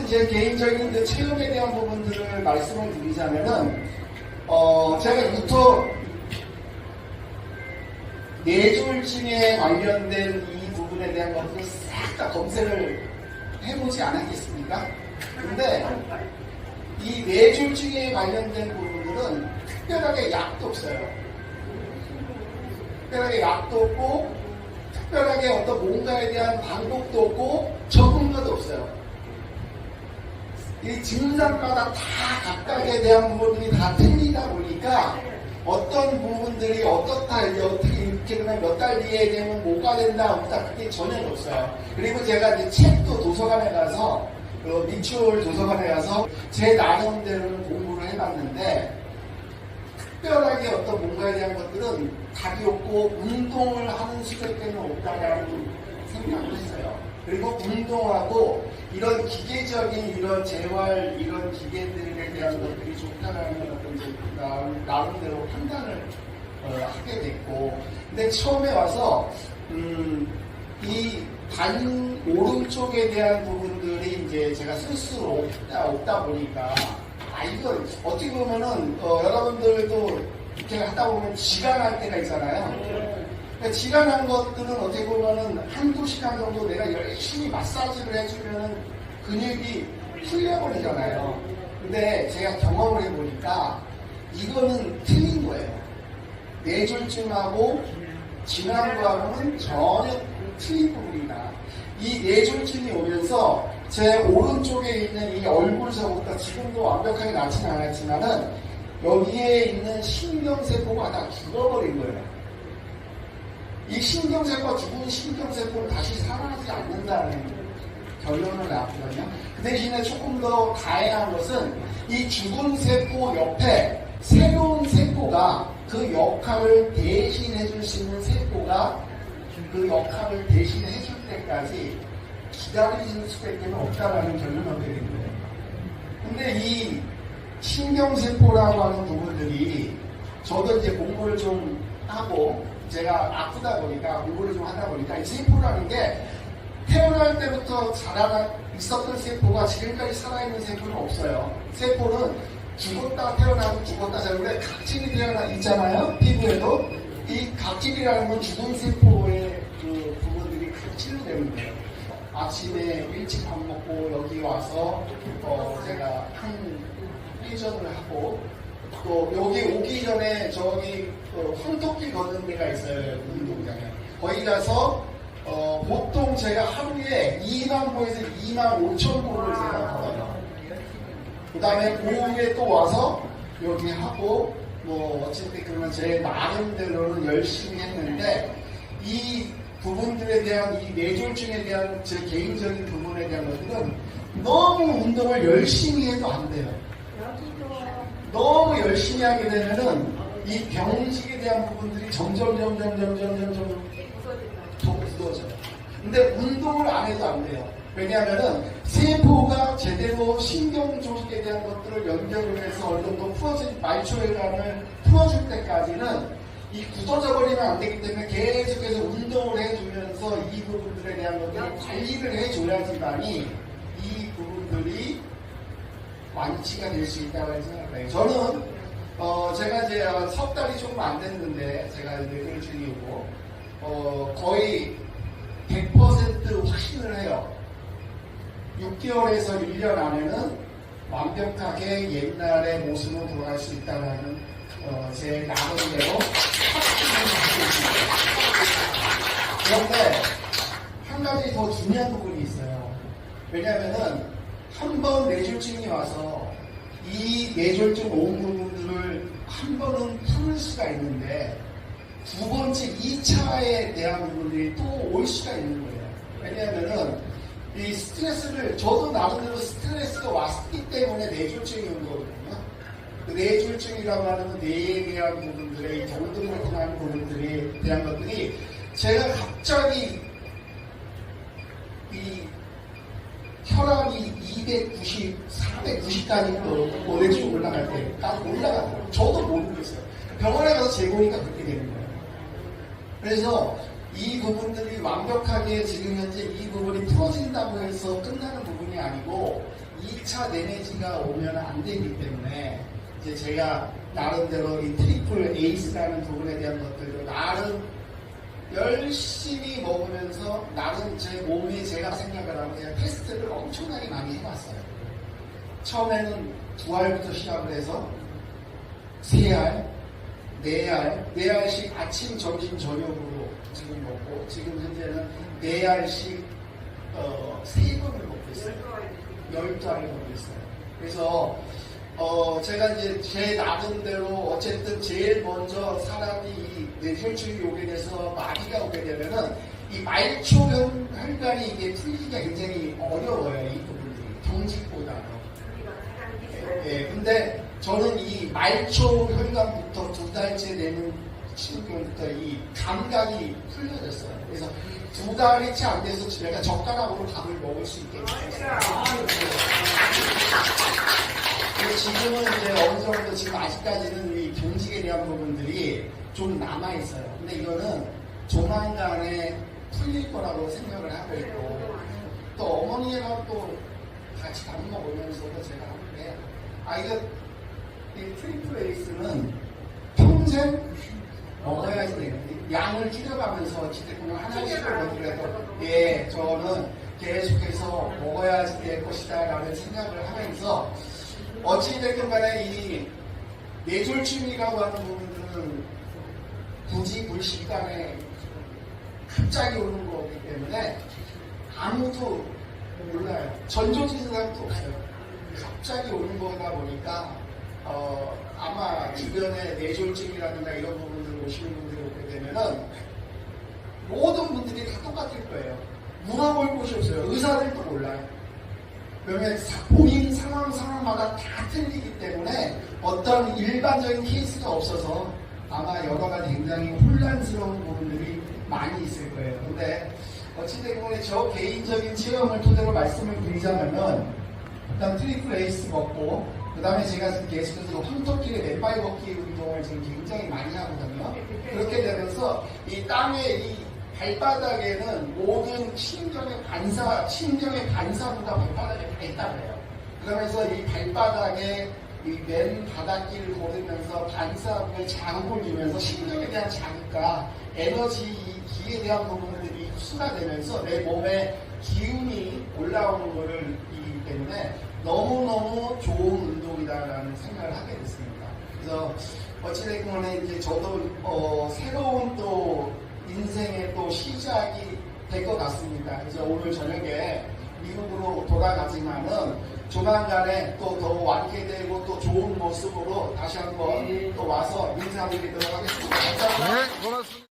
제 개인적인 그 체험에 대한 부분들을 말씀을 드리자면은, 제가 유터 뇌졸중에 관련된 이 부분에 대한 것들을 싹 다 검색을 해보지 않았겠습니까? 근데 이 뇌졸중에 관련된 부분들은 특별하게 약도 없어요. 특별하게 약도 없고, 특별하게 어떤 뭔가에 대한 방법도 없고, 전문가도 없어요. 이 증상마다 다 각각에 대한 부분들이 다 틀리다 보니까 어떤 부분들이 어떻게 이렇게 그러면 몇 달 뒤에 되면 뭐가 된다 없다 그게 전혀 없어요. 그리고 제가 이제 책도 도서관에 가서 미추홀 도서관에 가서 제 나름대로는 공부를 해봤는데 특별하게 어떤 뭔가에 대한 것들은 답이 없고 운동을 하는 수밖에는 없다라는 생각을 했어요. 그리고 운동하고 이런 기계적인 이런 재활 이런 기계들에 대한 것들이 좋다라는 어떤 이제 나름대로 판단을 하게 됐고, 근데 처음에 와서 이 반 오른쪽에 대한 부분들이 이제 제가 쓸 수 없다 보니까 이거 어떻게 보면은 여러분들도 이렇게 하다 보면 지각할 때가 있잖아요. 그러니까 지각한 것들은 어떻게 보면은 한두 시간 정도 내가 열심히 마사지를 해주면은 근육이 풀려버리잖아요. 근데 제가 경험을 해보니까 이거는 틀린 거예요. 뇌졸중하고 진환과는 전혀 틀린 부분이다. 이 뇌졸중이 오면서 제 오른쪽에 있는 이 얼굴서부터 지금도 완벽하게 낫지는 않았지만은 여기에 있는 신경세포가 다 죽어버린 거예요. 이 신경세포가 죽은 신경세포는 다시 살아나지 않는다는 결론을 나왔거든요. 그 대신에 조금 더 다양한 것은 이 죽은 세포 옆에 새로운 세포가 그 역할을 대신해 줄 수 있는 세포가 그 역할을 대신해 줄 때까지 기다리실 수밖에 없다라는 결론을 얻게 된 거예요. 근데 이 신경세포라고 하는 부분들이 저도 이제 공부를 좀 하고 제가 아프다 보니까 공부를 좀 하다 보니까 이 세포라는 게 태어날 때부터 있었던 세포가 지금까지 살아있는 세포는 없어요. 세포는 죽었다 태어나고 죽었다 살고 각질이 있잖아요. 피부에도 이 각질이라는 건 죽은 세포의 그 부분들이 각질로 되는 거예요. 아침에 일찍 밥 먹고 여기 와서 제가 회전을 하고 또 여기 오기 전에 저기 황토끼 걷는 데가 있어요. 운동장에. 거기 가서 보통 제가 하루에 2만 보에서 2만 5천 보를 제가 걸어요. 그 다음에 오후에 또 와서 여기 하고 뭐 어쨌든 그러면 제 나름대로는 열심히 했는데 이 부분들에 대한 이 뇌졸중에 대한 제 개인적인 부분에 대한 것들은 너무 운동을 열심히 해도 안 돼요. 너무 열심히 하게 되면은 이 병식에 대한 부분들이 점점 더 굳어져요. 근데 운동을 안 해도 안 돼요. 왜냐하면은 세포가 제대로 신경 조직에 대한 것들을 연결을 해서 어느 정도 풀어진 말초혈관을 풀어줄 때까지는 이 굳어져 버리면 안 되기 때문에 계속해서 운동을 해주면서 이 부분들에 대한 것들을 관리를 해줘야지만이 이 부분들이 완치가 될 수 있다고 생각해요. 저는 제가 이제 석 달이 조금 안 됐는데 제가 이제 뇌졸중이고 거의 100% 확신을 해요. 6개월에서 1년 안에는 완벽하게 옛날의 모습으로 돌아갈 수 있다는 제 나름대로 확신을 갖고 있습니다. 그런데 한 가지 더 중요한 부분이 있어요. 왜냐하면은 한 번 뇌졸중이 와서 이 뇌졸중 온 부분들을 한 번은 풀 수가 있는데 두 번째 2차에 대한 부분들이 또 올 수가 있는 거예요. 왜냐하면은 이 스트레스를 저도 나름대로 스트레스가 왔기 때문에 뇌졸중이 온 거거든요. 그 뇌졸중이라고 하는 뇌에 대한 부분들의 경등을 통하는 부분들에 대한 것들이 제가 갑자기 이 혈압이 290, 490까지 뇌졸중 올라갈 때 딱 올라가더라고요. 저도 모르겠어요. 병원에 가서 재보니까 그렇게 되는 거예요. 그래서 이 부분들이 완벽하게 지금 현재 이 부분이 풀어진다고 해서 끝나는 부분이 아니고 2차 내내지가 오면 안 되기 때문에 이제 제가 나름대로 이 트리플 에이스라는 부분에 대한 것들도 나름 열심히 먹으면서 나름 제 몸에 제가 생각을 하고 제가 테스트를 엄청나게 많이 해봤어요. 처음에는 2알부터 시작을 해서 3알, 4알씩 아침, 점심, 저녁으로 지금 먹고 지금 현재는 4알씩 3번을 먹고 있어요. 12알을 먹고 있어요. 그래서 제가 이제 제 나름대로 어쨌든 제일 먼저 사람이 이 뇌졸중이 오게 돼서 마비가 오게 되면은 이 말초 혈관이 이게 풀리기가 굉장히 어려워요. 이 부분들이 경직보다는. 예, 근데 저는 이 말초 혈관부터 2달째 되는 친구부터 이 감각이 풀려졌어요. 그래서 2달이 채 안 돼서 제가 젓가락으로 밥을 먹을 수 있게 됐어요. 지금은 이제 어느 정도 지금 아직까지는 이 경직에 대한 부분들이 좀 남아있어요. 근데 이거는 조만간에 풀릴 거라고 생각을 하고 있고, 또 어머니랑 또 같이 밥 먹으면서도 제가 하는데, 이거 이 트리플 에이스는 평생 먹어야지 되는데, 양을 줄여가면서 지대꾸는 하나씩을 먹더라도, 예, 저는 계속해서 먹어야지 될 것이다 라는 생각을 하면서, 어찌됐든 간에 이 뇌졸중이라고 하는 부분들은 굳이 불식간에 갑자기 오는 거기 때문에 아무도 몰라요. 전조진 사람도 없어요. 갑자기 오는 거다 보니까 아마 주변에 뇌졸중이라든가 이런 부분들 오시는 분들이 오게 되면은 모든 분들이 다 똑같을 거예요. 물어볼 곳이 없어요. 의사들도 몰라요. 그러면 본인 상황마다 다 틀리기 때문에 어떤 일반적인 케이스가 없어서 아마 여러 가지 굉장히 혼란스러운 부분들이 많이 있을 거예요. 근데 어찌됐건 저 개인적인 체험을 토대로 말씀을 드리자면은 일단 트리플 에이스 먹고 그 다음에 제가 계속해서 황토끼의 맨발 걷기 운동을 지금 굉장히 많이 하거든요. 그렇게 되면서 이 땅에 이 발바닥에는 모든 신경의 반사부가 발바닥에 다 있다고 해요. 그러면서 이 발바닥에 이 맨 바닥길을 걸으면서 반사부에 자극을 주면서 신경에 대한 자극과 에너지, 이 기에 대한 부분들이 흡수가 되면서 내 몸에 기운이 올라오는 거를 이기 때문에 너무너무 좋은 운동이다라는 생각을 하게 됐습니다. 그래서 어찌됐건 이제 저도 새로운 또 인생의 또 시작이 될 것 같습니다. 그래서 오늘 저녁에 미국으로 돌아가지만은 조만간에 또 더 완쾌되고 또 좋은 모습으로 다시 한번 또 와서 인사드리도록 하겠습니다. 감사합니다. 네, 고맙습니다.